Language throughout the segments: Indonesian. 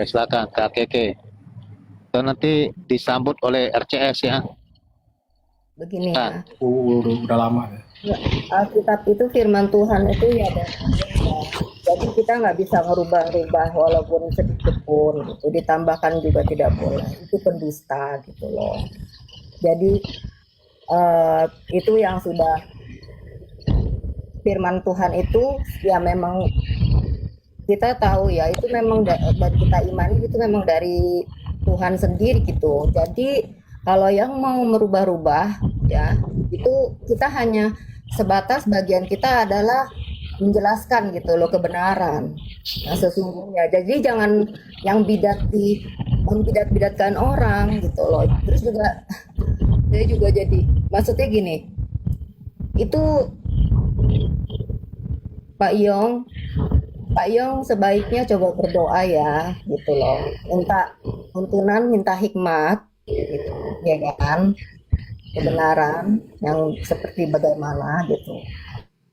silakan Kak Keke. Itu nanti disambut oleh RCS ya. Begini ya. Udah lama ya. Alkitab itu firman Tuhan itu ya, jadi kita nggak bisa ngerubah-rubah walaupun sedikit pun gitu. Ditambahkan juga tidak boleh, itu pendusta gitu loh. Jadi itu yang sudah firman Tuhan itu ya memang kita tahu ya, itu memang dan kita imani itu memang dari Tuhan sendiri gitu. Jadi kalau yang mau merubah-rubah ya, itu kita hanya sebatas bagian kita adalah menjelaskan gitu loh kebenaran yang sesungguhnya. Jadi jangan yang membidat-bidatkan orang gitu loh. Terus juga saya juga jadi maksudnya gini, itu Pak Yong sebaiknya coba berdoa ya gitu loh, minta tuntunan, minta hikmat gitu, ya kan, kebenaran yang seperti bagaimana gitu.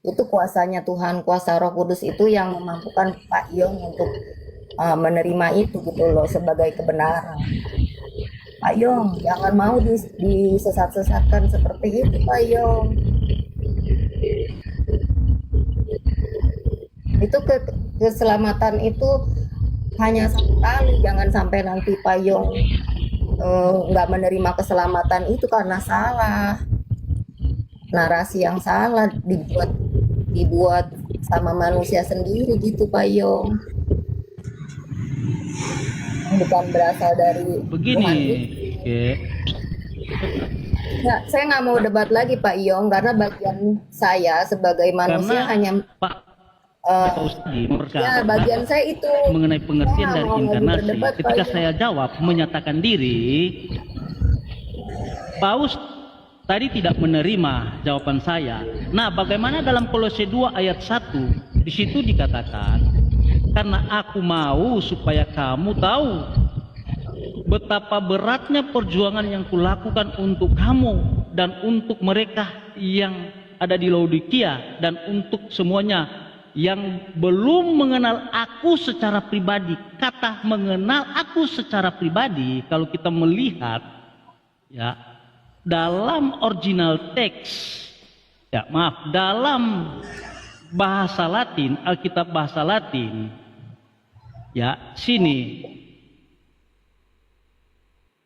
Itu kuasanya Tuhan, kuasa Roh Kudus itu yang memampukan Pak Yong untuk menerima itu gitu loh sebagai kebenaran. Pak Yong jangan mau disesat-sesatkan seperti itu Pak Yong. Itu keselamatan itu hanya satu kali, jangan sampai nanti Pak Yong nggak menerima keselamatan itu karena salah, narasi yang salah dibuat sama manusia sendiri gitu Pak Yong, bukan berasal dari begini Tuhan. Ya, saya nggak mau debat lagi Pak Yong karena bagian saya sebagai manusia karena hanya Pak ya bagian saya itu mengenai pengertian dari inkarnasi. berdebat, Ketika Pak. saya jawab menyatakan diri, Paus tadi tidak menerima jawaban saya. Nah, bagaimana dalam Kolose 2 ayat 1? Di situ dikatakan, karena aku mau supaya kamu tahu betapa beratnya perjuangan yang kulakukan untuk kamu dan untuk mereka yang ada di Laodikia dan untuk semuanya yang belum mengenal aku secara pribadi. Kata mengenal aku secara pribadi, kalau kita melihat ya dalam original teks, ya maaf, dalam bahasa Latin, Alkitab bahasa Latin, ya sini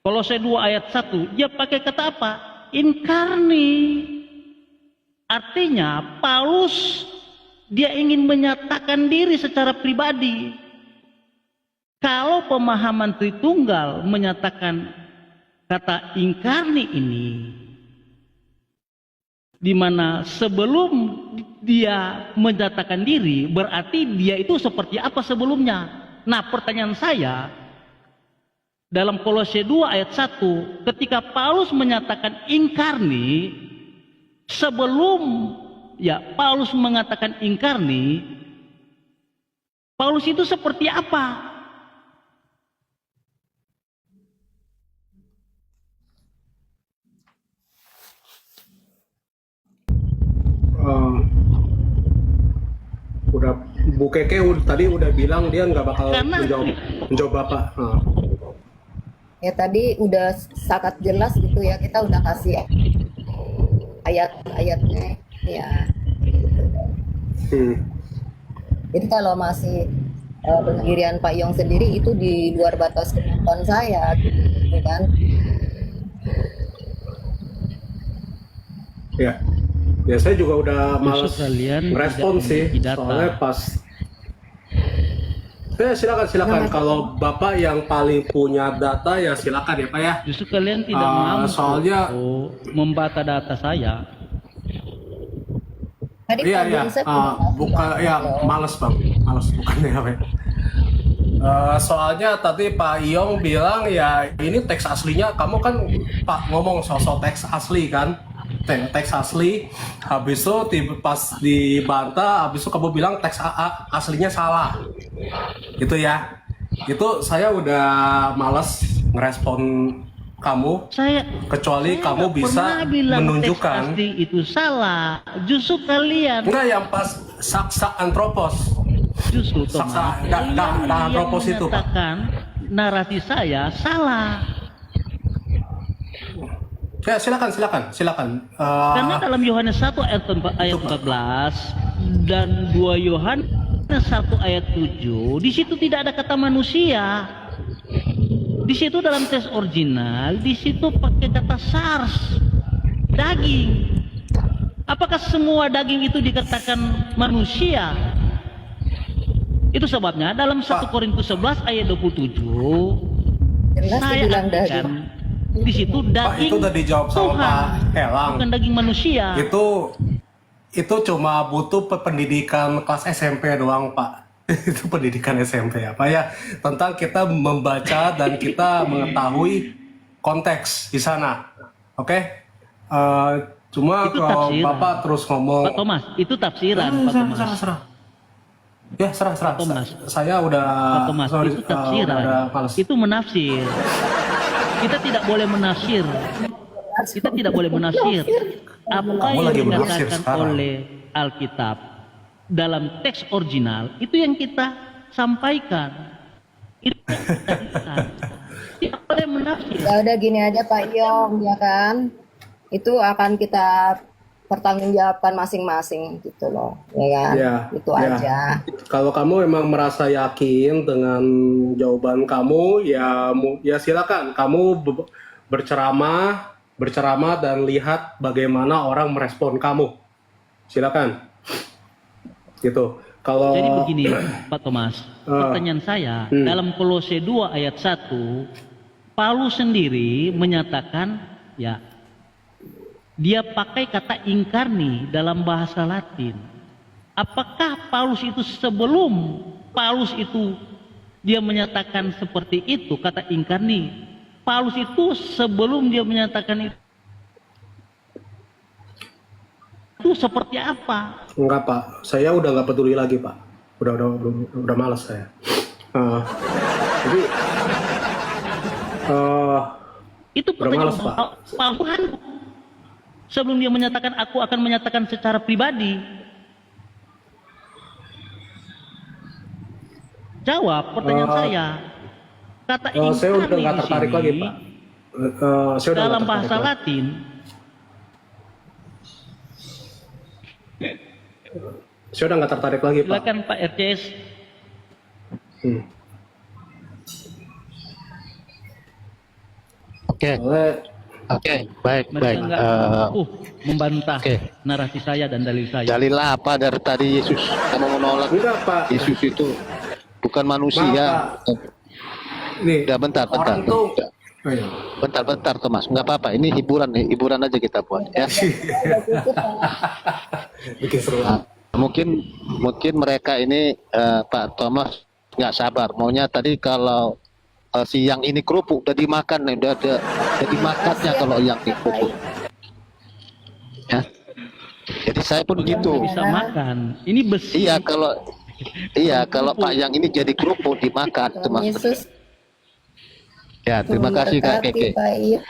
Kolose 2 ayat 1, dia pakai kata apa? Inkarni. Artinya Paulus dia ingin menyatakan diri secara pribadi. Kalau pemahaman Tritunggal menyatakan kata inkarni ini, di mana sebelum dia menyatakan diri, berarti dia itu seperti apa sebelumnya. Nah, pertanyaan saya, dalam Kolose 2 ayat 1, ketika Paulus menyatakan inkarni, sebelum ya Paulus mengatakan inkarni, Paulus itu seperti apa? Udah Bu Keke tadi udah bilang dia nggak bakal Karena menjawab Bapak. Ya tadi udah sangat jelas gitu ya, kita udah kasih ayat-ayatnya ya. Jadi kalau masih pendirian Pak Yong sendiri itu di luar batas kemampuan saya gitu kan. Ya saya juga udah males kalian respon sih, soalnya pas silakan kalau Bapak yang paling punya data ya silakan ya Pak ya. Justru kalian tidak mampu soalnya membata data saya. Tadi iya bukan ya males bukannya apa ya. Soalnya tadi Pak Iyong bilang ya ini teks aslinya, kamu kan Pak ngomong sosok teks asli kan, teks asli, habis itu pas dibantah, habis itu kamu bilang teks aslinya salah gitu ya. Itu saya udah males ngerespon kamu, kecuali kamu bisa menunjukkan teks asli itu salah. Justru kalian enggak yang pas saksa antropos, justru saksa antropos itu Pak. narasi saya salah. Ya, silakan. Karena dalam Yohanes 1 ayat 14 dan 2 Yohanes 1 ayat 7, di situ tidak ada kata manusia. Di situ dalam teks original, di situ pakai kata SARS, daging. Apakah semua daging itu dikatakan manusia? Itu sebabnya dalam 1 Korintus 11 ayat 27 Jelas saya dibilang artikan daging. di situ Pak, daging itu udah dijawab sama Tuhan, Pak Elang. bukan daging manusia. Itu cuma butuh pendidikan kelas SMP doang, Pak. Itu pendidikan SMP apa ya, tentang kita membaca dan kita mengetahui konteks di sana. Oke? Cuma Itu kalau tafsiran. Bapak terus ngomong, Pak Thomas, itu tafsiran, Pak Thomas. serah. Ya, serah. Pak Thomas. Saya udah Pak Thomas, sorry, itu tafsiran. udah males. Itu menafsir. Kita tidak boleh menafsir. Kita tidak boleh menafsir. Apa Kamu yang lagi menafsir dikatakan sekarang. oleh Alkitab dalam teks original itu yang kita sampaikan. Itu yang kita katakan. Tidak boleh menafsir. Ya udah gini aja Pak Yong, ya kan? Itu akan kita pertanggungjawabkan masing-masing gitu loh, ya kan? Ya, Itu ya. aja. Kalau kamu memang merasa yakin dengan jawaban kamu, ya silakan. Kamu berceramah dan lihat bagaimana orang merespon kamu. Silakan. Gitu. Kalau Jadi begini Pak Thomas, pertanyaan saya, dalam Kolose 2 ayat 1, Paulus sendiri menyatakan ya, dia pakai kata inkarni dalam bahasa Latin. Apakah Paulus itu sebelum Paulus itu dia menyatakan seperti itu, kata inkarni, Paulus itu sebelum dia menyatakan itu seperti apa? enggak, Pak. Saya udah nggak peduli lagi, Pak. Udah malas saya. Jadi Itu udah malas, pertanyaan Pak. Paulus kan sebelum dia menyatakan aku akan menyatakan secara pribadi. Jawab pertanyaan saya. Kata saya udah inkarni nggak di tertarik sini lagi, Pak. Saya udah dalam nggak bahasa tertarik lagi. Latin Saya udah nggak tertarik lagi, Pak. silakan Pak RCS. Oke, Soalnya baik. Mereka enggak membantah oke. narasi saya dan dalil saya. Dalil apa dari tadi Yesus? Kamu menolak enggak, Pak. Yesus itu bukan manusia. Nih, Udah bentar. orang tuh. Oh, iya. Bentar Thomas, nggak apa-apa. Ini hiburan aja kita buat ya. Bikin seru. Nah, mungkin mereka ini Pak Thomas nggak sabar. Maunya tadi kalau siang ini kerupuk udah dimakan, udah dimakannya kalau yang di kerupuk. Ya. Jadi saya pun gitu. Bisa makan. Ini besi. Iya kalau Pak yang ini jadi kerupuk dimakan itu Tuhan Mas. Yesus Ya, terima kasih Kak memberkati, Keke. Pak Yong.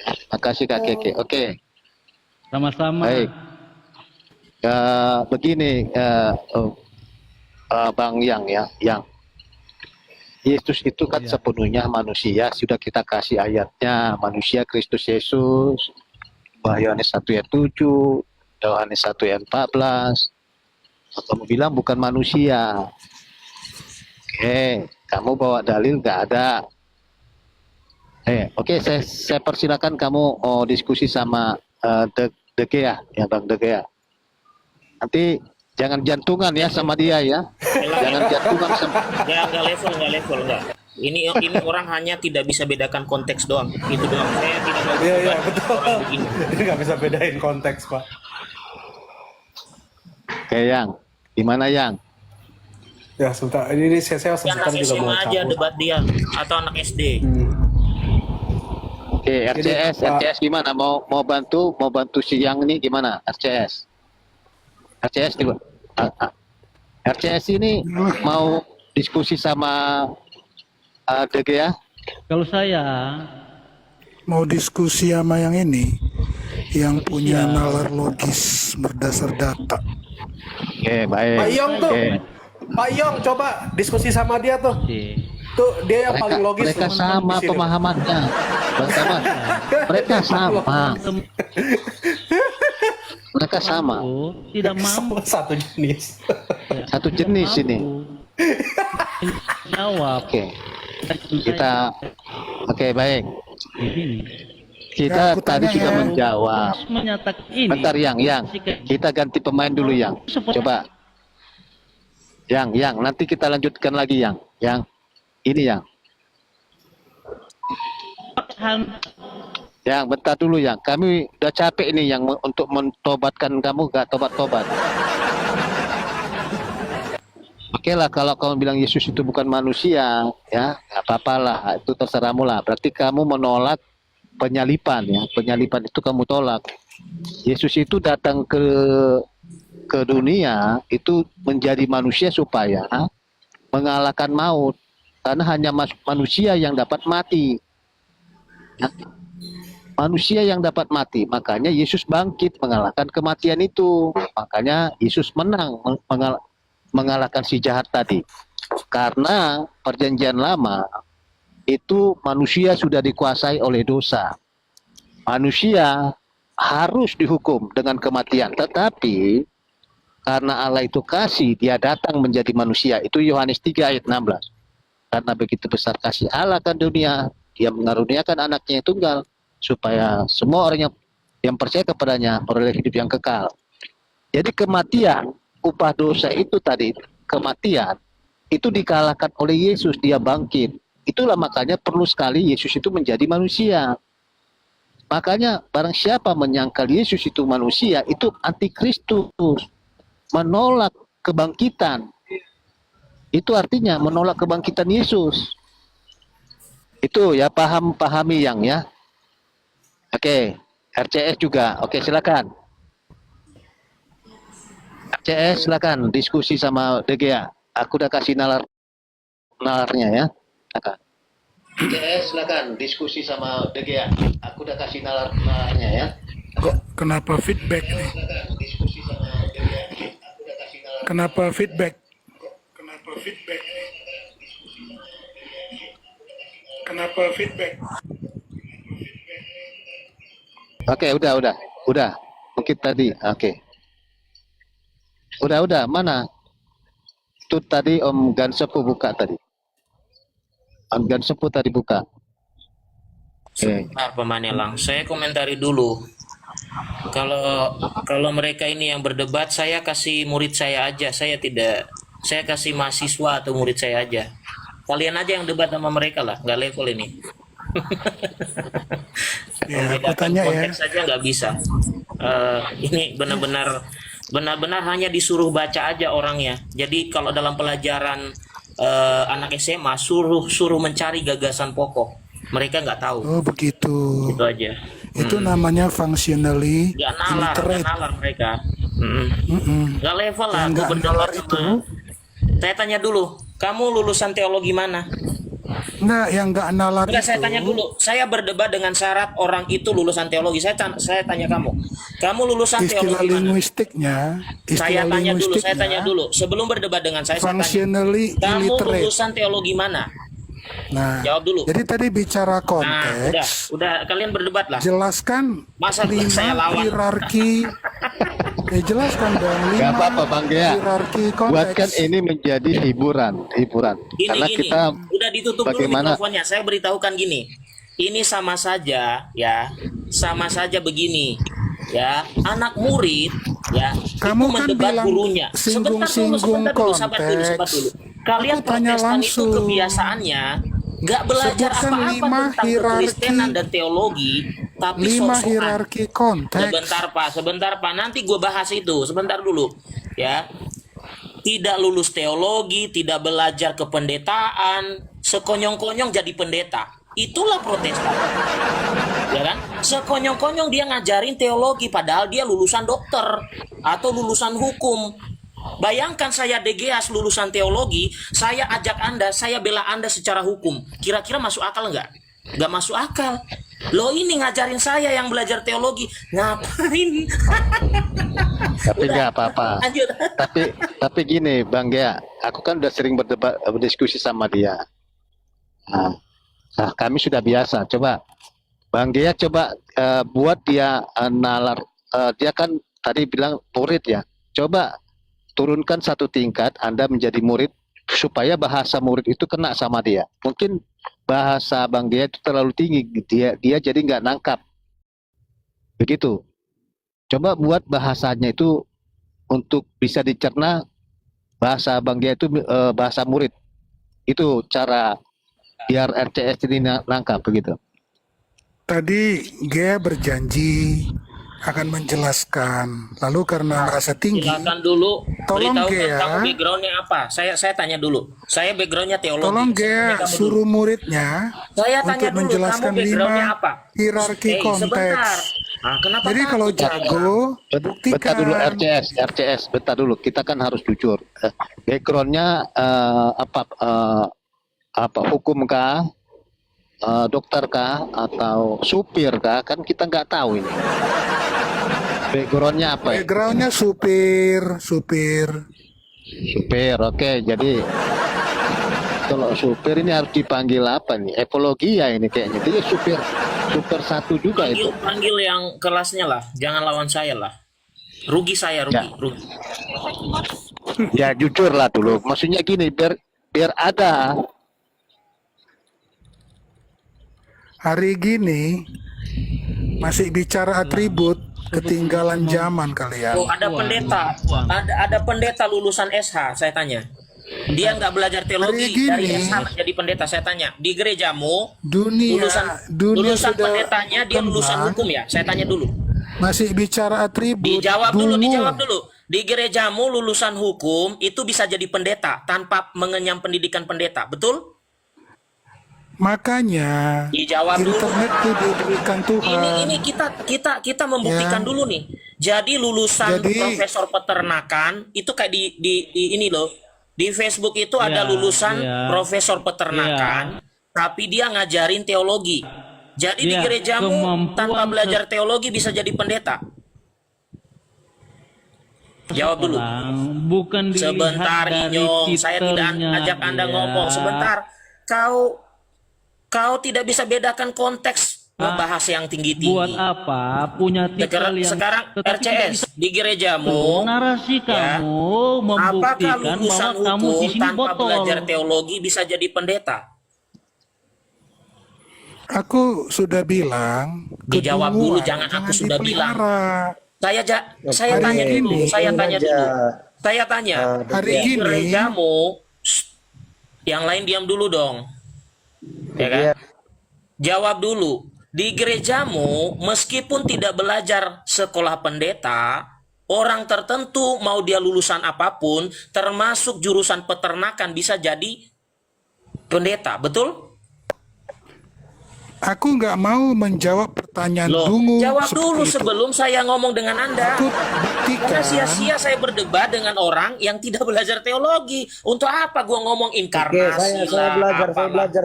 Terima kasih Kak Keke. Oke. Sama-sama. Baik. Begini Bang Yang Yesus itu kan sepenuhnya manusia, sudah kita kasih ayatnya, manusia Kristus Yesus, Yohanes 1 ayat 7, Yohanes 1 ayat 14. Kamu bilang bukan manusia. Oke, kamu bawa dalil nggak ada. Oke, saya persilakan kamu diskusi sama De Gea, ya Bang De Gea. Nanti jangan jantungan ya sama dia ya. Jangan jantungan sama. Enggak level. Ini orang hanya tidak bisa bedakan konteks doang. Itu doang. Saya tidak mau Iya, betul. orang begini. Dia nggak bisa bedain konteks, Pak. Oke, Yang. Gimana Yang? Ya, sebentar. Ini saya Yang sebentar anak juga mau SMA aja cabut. debat dia atau anak SD. Oke, RCS, Pak. RCS gimana? Mau bantu si Yang ini gimana? RCS juga. RCS ini mau diskusi sama De Gea? Kalau saya mau diskusi sama yang ini, yang punya nalar logis berdasar data. Oke, baik. Pak Yong tuh, Oke. Pak Iyong coba diskusi sama dia tuh. Oke. Tuh dia yang paling logis. Mereka teman-teman sama di sini. pemahamannya. Pertama, mereka sama. Mereka sama. Oh, tidak mampu. Satu jenis. Satu jenis ini. Jawab. Oke. Kita oke baik. Ini. Kita Ya, aku tadi tanya sudah ya. menjawab. Menyatakan ini. Bentar yang kita ganti pemain dulu yang. Coba. Yang nanti kita lanjutkan lagi yang ini yang bentar dulu yang kami udah capek ini yang untuk mentobatkan kamu gak tobat-tobat. Oke lah kalau kamu bilang Yesus itu bukan manusia ya nggak apa-apa lah itu terserahmu lah berarti kamu menolak penyalipan ya penyalipan itu kamu tolak. Yesus itu datang ke dunia itu menjadi manusia supaya mengalahkan maut karena hanya manusia yang dapat mati ya. Manusia yang dapat mati makanya Yesus bangkit mengalahkan kematian itu makanya Yesus menang mengalahkan si jahat tadi karena perjanjian lama itu manusia sudah dikuasai oleh dosa manusia harus dihukum dengan kematian tetapi karena Allah itu kasih dia datang menjadi manusia itu Yohanes 3 ayat 16 karena begitu besar kasih Allah kan dunia dia mengaruniakan anaknya yang tunggal supaya semua orang yang percaya kepadanya beroleh hidup yang kekal. Jadi kematian upah dosa itu tadi kematian itu dikalahkan oleh Yesus dia bangkit. Itulah makanya perlu sekali Yesus itu menjadi manusia. Makanya barang siapa menyangkal Yesus itu manusia itu antikristus menolak kebangkitan. Itu artinya menolak kebangkitan Yesus. Itu ya pahami yang ya. Oke, RCS juga. Oke, silakan. RCS silakan diskusi sama DGA. Aku udah kasih nalarnya ya. Silakan. RCS silakan diskusi sama DGA. Aku udah kasih nalarnya ya. Kok kenapa feedback nih? Diskusi sama DGA. Aku udah kasih nalar. Kenapa feedback? Kenapa feedback? Oke, udah. Mungkin tadi, oke. Udah, mana? Itu tadi Om Gansepu buka tadi. Om Gansepu tadi buka. Oke. Sebentar Pak Manelang, saya komentari dulu. Kalau mereka ini yang berdebat, saya kasih murid saya aja, saya kasih mahasiswa atau murid saya aja. Kalian aja yang debat sama mereka lah, nggak level ini. Ya, aku Membedakan tanya ya. konteks saja nggak bisa. Ini benar-benar hanya disuruh baca aja orangnya. Jadi kalau dalam pelajaran anak SMA suruh mencari gagasan pokok, mereka nggak tahu. Oh begitu. Itu aja. Itu namanya functionally Nggak nalar mereka. Nggak level lah. Yang Aku nggak berdebat nalar sama. itu. Saya tanya dulu, kamu lulusan teologi mana? Enggak, yang nggak nalar Enggak, itu. saya tanya dulu. Saya berdebat dengan syarat orang itu lulusan teologi. Saya tanya kamu. Kamu lulusan Istilah teologi mana? linguistiknya. Saya tanya linguistiknya, dulu. Sebelum berdebat dengan saya tanya. functionally Kamu illiterate. lulusan teologi mana? Nah, Jawab dulu. jadi tadi bicara Nah, konteks. udah kalian berdebat lah. Jelaskan Masa saya 5 lawan? hierarki. Jelaskan dong 5 Gak apa-apa Bang Gea. hierarki konteks. Buatkan ini menjadi hiburan. Karena Gini. kita Udah ditutup bagaimana? dulu mikrofonnya. Saya beritahukan gini. Ini sama saja ya. Sama saja begini. Ya, anak murid ya Kamu itu kan mendebat bilang gurunya. singgung-singgung Sabar dulu. Kalian Aku tanya Protestan itu langsung. kebiasaannya nggak belajar Sebutkan apa-apa 5 tentang hierarki. kekristenan dan teologi, tapi 5 sok-sokan. hierarki konteks. Sebentar Pak, nanti gue bahas itu. Sebentar dulu, ya. Tidak lulus teologi, tidak belajar kependetaan, sekonyong-konyong jadi pendeta. Itulah Protestan. Ya kan? Sekonyong-konyong dia ngajarin teologi padahal dia lulusan dokter atau lulusan hukum. Bayangkan saya DGAS lulusan teologi, saya ajak Anda, saya bela Anda secara hukum. Kira-kira masuk akal nggak? Nggak masuk akal. Lo ini ngajarin saya yang belajar teologi, ngapain? Tapi nggak apa-apa. Lanjut. Tapi gini, Bang Gea, aku kan udah sering berdiskusi sama dia. Nah, kami sudah biasa. Coba, Bang Gea coba buat dia nalar. Dia kan tadi bilang murid ya. Coba turunkan satu tingkat, Anda menjadi murid supaya bahasa murid itu kena sama dia. Mungkin bahasa Bang Gea itu terlalu tinggi, dia jadi nggak nangkap. Begitu. Coba buat bahasanya itu untuk bisa dicerna, bahasa Bang Gea itu bahasa murid. Itu cara biar RCS ini nangkap begitu. Tadi Gea berjanji akan menjelaskan. Lalu karena merasa tinggi, Silakan dulu. Tolong, Beritahukan Gea. kamu backgroundnya apa. Saya tanya dulu. Saya backgroundnya teologi. tolong Saya Gea tanya kamu dulu. suruh muridnya Saya tanya untuk dulu, kamu menjelaskan backgroundnya 5 apa? hierarki Sebentar. konteks. Kenapa Jadi kalau takut? jago, Bentar buktikan. dulu RCS, bentar dulu. Kita kan harus jujur. Backgroundnya apa hukum kah, dokter kah, atau supir kah? Kan kita nggak tahu ini. Backgroundnya apa ya? Backgroundnya supir. Supir, oke. Jadi kalau supir ini harus dipanggil apa nih? Ekologi ya ini kayaknya. Dia supir satu juga itu. Panggil yang kelasnya lah. Jangan lawan saya lah. Rugi saya, rugi. Ya. Rugi. Ya jujur lah dulu. Maksudnya gini, biar ada. Hari gini masih bicara atribut, ketinggalan zaman kalian. Oh, ada pendeta. Ada pendeta lulusan SH, saya tanya. Dia nggak belajar teologi, Hari dari gini, SH jadi pendeta. Saya tanya, di gerejamu Dunia lulusan sudah pendetanya dia lulusan berkembang, hukum ya? Saya tanya dulu. masih bicara atribut. Dijawab dulu. Di gerejamu lulusan hukum itu bisa jadi pendeta tanpa mengenyam pendidikan pendeta, betul? Makanya Dijawab dulu. internet itu diberikan Tuhan. Ini kita membuktikan Ya. dulu nih. Jadi lulusan Jadi- profesor peternakan itu kayak di ini loh. Di Facebook itu ada Ya, lulusan ya. profesor peternakan, tapi dia ngajarin teologi. Jadi di Ya, gerejamu kemampuan tanpa belajar teologi bisa jadi pendeta. Jawab dulu. Bukan dilihat Sebentar dari Inyong, saya tidak titelnya ajak Anda dia. ngomong. Sebentar. Kau tidak bisa bedakan konteks ngebahas yang tinggi-tinggi. Buat apa punya titel yang Sekarang tetapi tidak RCS bisa di gerejamu narasi ya, kamu apakah membuktikan lulusan bahwa kamu di hukum sini tanpa botol. belajar teologi bisa jadi pendeta? Aku sudah bilang. Dijawab dulu, kedua, jangan aku sudah dipelihara. Saya tanya Hari dulu, ini, saya tanya dulu. Saya tanya, Hari di ini gerejamu, yang lain diam dulu dong. Ya kan? Jawab dulu. Di gerejamu, meskipun tidak belajar sekolah pendeta, orang tertentu mau dia lulusan apapun, termasuk jurusan peternakan bisa jadi pendeta, betul? aku nggak mau menjawab pertanyaan Loh, dungu jawab seperti dulu itu. sebelum saya ngomong dengan Anda. Aku Karena buktikan. sia-sia saya berdebat dengan orang yang tidak belajar teologi. Untuk apa gua ngomong Oke, inkarnasi saya lah,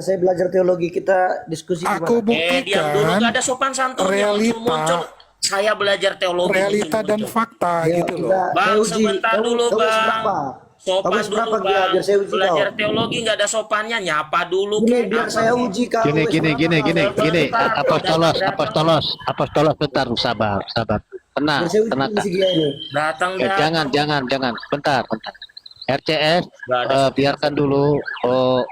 saya belajar teologi. Kita diskusi Aku gimana? diam dulu, buktikan gak ada sopan santunnya realita, muncul-muncul. Saya belajar teologi. realita dan muncul-muncul. fakta Ya, gitu loh. udah, Bang, saya uji. sebentar dulu, Kamu Bang. seberapa? Sopan Kamu seberapa, dulu, Gila? Bang. Biar saya uji Belajar kau. teologi gak ada sopannya, nyapa dulu. Ini kek. biar saya uji kamu. Gini. Apostolos, bentar, sabar. Tenang. Biar saya uji si Gia ini. Datang Jangan. Bentar. RCS, Nggak ada. biarkan dulu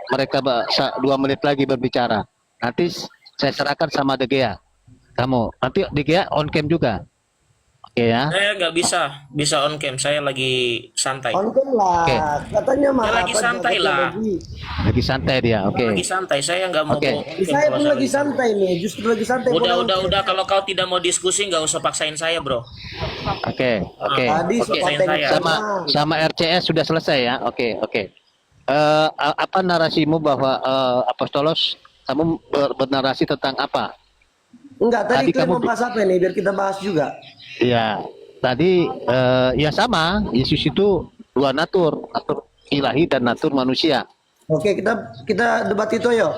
mereka 2 menit lagi berbicara. Nanti saya serahkan sama De Gea. Kamu nanti De Gea on cam juga. Oke ya. Saya nggak bisa on cam. Saya lagi santai. Konten lah. Oke. Katanya mah Dia lagi apa, santai jaga lah. teologi. Lagi santai dia. Oke. Lagi santai. Saya nggak mau. Oke. on cam Saya kalau pun saya lagi santai nih. Justru lagi santai. Udah. Kalau kau tidak mau diskusi, nggak usah paksain saya, bro. Oke. Tadi Oke, konten saya. Sama RCS sudah selesai ya. Oke. Apa narasimu bahwa Apostolos kamu bernarasi tentang apa? Enggak, Tadi tadi kalian kamu membahas apa nih? Biar kita bahas juga. Ya, tadi ya sama. Yesus itu 2 natur ilahi dan natur manusia. Oke, kita debat itu yuk.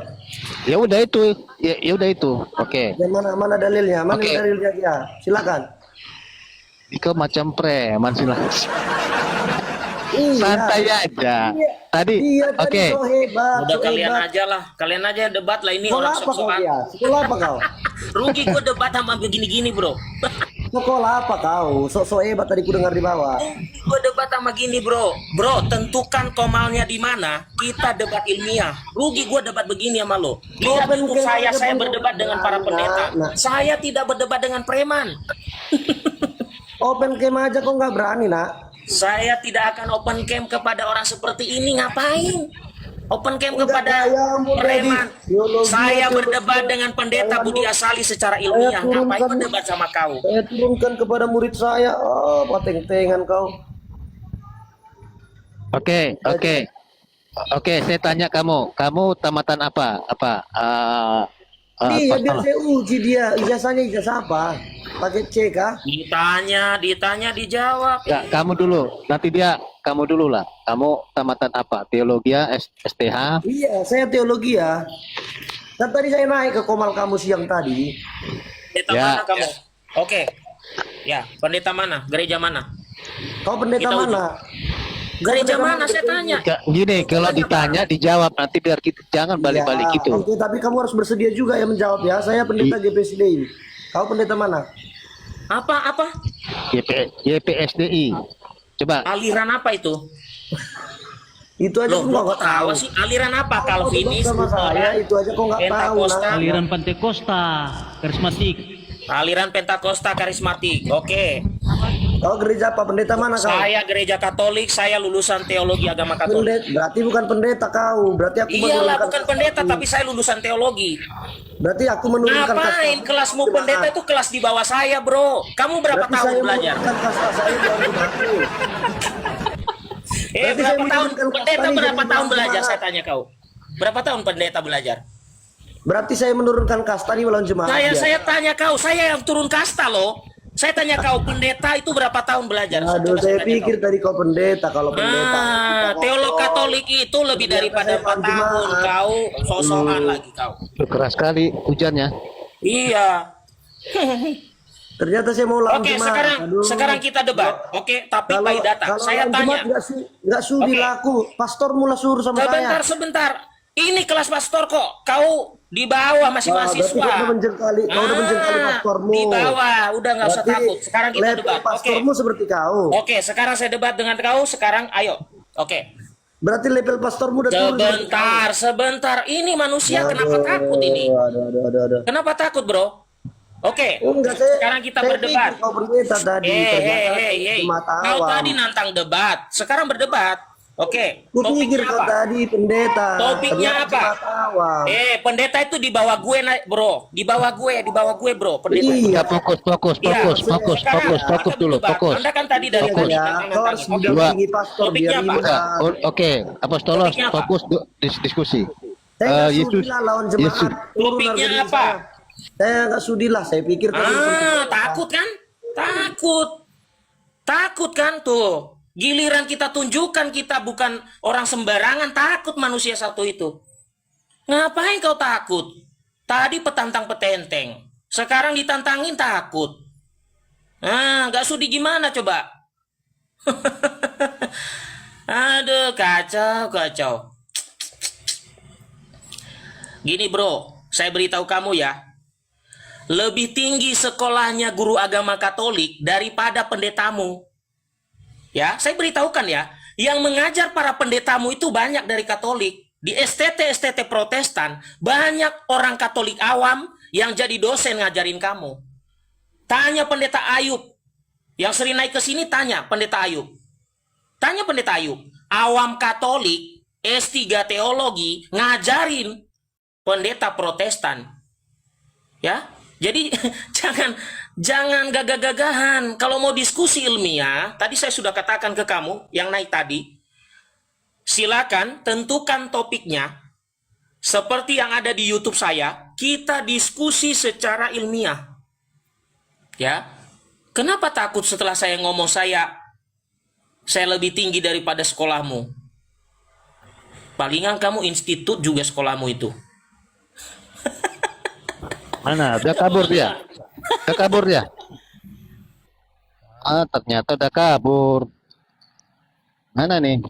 Ya udah itu. Ya udah itu. Oke. Yang mana dalilnya? Mana Oke. dalilnya dia? Silakan. Kau macam preman sih lah. Iya. Santai aja. Tadi, Iya, oke. tadi so hebat. Udah so kalian hebat. aja lah, kalian aja debat lah ini Sekolah orang apa kau sok-sokan. dia? Sekolah apa kau? Rugi gue debat sama begini-gini bro. Sekolah apa kau? So hebat tadi ku dengar di bawah. Gue debat sama gini bro. Bro, tentukan komalnya di mana. Kita debat ilmiah. Rugi gue debat begini sama lo. Lihat Open YouTube cam saya aja, berdebat dengan para pendeta. nah. Saya tidak berdebat dengan preman. Open cam aja kok nggak berani, nak. Saya tidak akan open cam kepada orang seperti ini. Ngapain? Open cam Enggak, kepada ya ampun, preman. Dedi. Teologi, Saya teologi. berdebat dengan pendeta Saya Budi Asali secara ilmiah. turunkan- Ngapain berdebat sama kau? Saya turunkan kepada murid saya. Oh, pateng-tengan kau. Oke, oke. Oke, saya tanya kamu tamatan apa? Iya, biar Apa? saya uji dia. Ijazahnya ijazah apa? Pakai C kah? Ditanya, dijawab. Ya, kamu dulu. Nanti kamu dulu lah. Kamu tamatan apa? Teologi, STH. Iya, saya teologi ya. Dan tadi saya naik ke Komal kamu siang tadi. Pendeta Ya. mana kamu? Oke. Ya, pendeta mana? Gereja mana? Kau pendeta Kita uji. mana? Gereja Pendeta mana saya tanya? Gini, kalau ditanya dijawab nanti biar kita jangan balik-balik Ya, gitu. Oke, tapi kamu harus bersedia juga ya menjawab ya. Saya pendeta GPSDI. Kau pendeta mana? Apa? YPSDI. Coba. Aliran apa itu? Itu aja Loh, kok gua nggak kok tahu tahu. sih aliran apa? Kau Calvinis, debat sama saya, Lutheran, itu aja kok nggak tahu. Pentakosta. Nah. Aliran Pantekosta, karismatik. aliran Pentakosta karismatik. Oke. Kau gereja apa? Pendeta mana kau? Saya gereja Katolik, saya lulusan teologi agama Katolik. Berarti bukan pendeta kau. Berarti aku Iyalah, menurunkan bukan kasta. pendeta, tapi saya lulusan teologi. Berarti aku menurunkan Ngapain kasta. kelasmu pendeta itu kelas di bawah saya, bro? Kamu berapa Berarti tahun saya belajar? menurunkan kasta saya dalam jemaatku. Berarti saya Berapa tahun menurunkan pendeta kasta ini berapa jadi tahun jemaat. belajar saya tanya kau? Berapa tahun pendeta belajar? Berarti saya menurunkan kasta di dalam jemaat. dia. Saya tanya kau, saya yang turun kasta loh. Saya tanya kau, pendeta itu berapa tahun belajar? Aduh, Coba saya tanya pikir kau. tadi kau pendeta. Kalau pendeta. kita Teolog ngobrol. Katolik itu lebih daripada saya 4 tahun. jemaat. Kau sosokan lagi kau. Keras sekali hujannya. Iya. Ternyata saya mau lawan Oke, jemaat. Aduh. sekarang kita debat. Oke, tapi by data. kalau Saya lawan tanya. jemaat nggak sudi Oke. laku. Pastor mula suruh sama saya. Sebentar. Ini kelas pastor kok. Kau di bawah masih Wah, berarti mahasiswa. kau udah menjengkali, kau udah menjengkali pastormu. Di bawah, udah nggak usah Berarti takut. Sekarang kita level debat. Oke. pastormu seperti kau. Oke, sekarang saya debat dengan kau. Sekarang ayo. Oke. Berarti level pastormu udah turun. Sebentar. Ini manusia kenapa takut ini? Aduh. Kenapa takut, bro? Oke. Enggak, Sekarang kita saya berdebat. pikir kau pendeta tadi. Ternyata Hei. jemaat Kau awam. tadi nantang debat. Sekarang berdebat. Oke. Ku pikir Topiknya kau apa? tadi pendeta. Topiknya Ternyata apa? jemaat awam. Pendeta itu di bawah gue, bro. Di bawah gue, bro. Pendeta. Iya. Kita fokus Sekarang dulu, kita debat. fokus. Anda kan tadi dari Fokus. tadi Ya, nantang-nantangin. kau harus Oke. mendampingi pastor Topiknya biar apa? iman. Oke, Apostolos, Topiknya apa? fokus diskusi. Saya nggak Yesus, sudi lah lawan jemaat. Yesus. Turun Topiknya harga diri apa? Saya nggak sudi lah. Saya pikir tadi Takut kan? Takut kan tuh. Giliran kita tunjukkan kita bukan orang sembarangan, takut manusia satu itu. Ngapain kau takut? Tadi petantang petenteng. Sekarang ditantangin takut. Nggak sudi gimana coba? Aduh, kacau. Gini bro, saya beritahu kamu ya. Lebih tinggi sekolahnya guru agama Katolik daripada pendetamu. Ya, saya beritahukan ya, yang mengajar para pendetamu itu banyak dari Katolik. Di STT Protestan, banyak orang Katolik awam yang jadi dosen ngajarin kamu. Tanya Pendeta Ayub. Yang sering naik ke sini tanya Pendeta Ayub. Tanya Pendeta Ayub. Awam Katolik, S3 teologi, ngajarin pendeta Protestan. Ya, jadi jangan gagah-gagahan. Kalau mau diskusi ilmiah, tadi saya sudah katakan ke kamu yang naik tadi, silakan tentukan topiknya seperti yang ada di YouTube saya. Kita diskusi secara ilmiah. Ya, kenapa takut setelah saya ngomong saya lebih tinggi daripada sekolahmu? Palingan kamu institut juga sekolahmu itu. Mana? Udah kabur dia. Ah, ternyata udah kabur. Mana nih?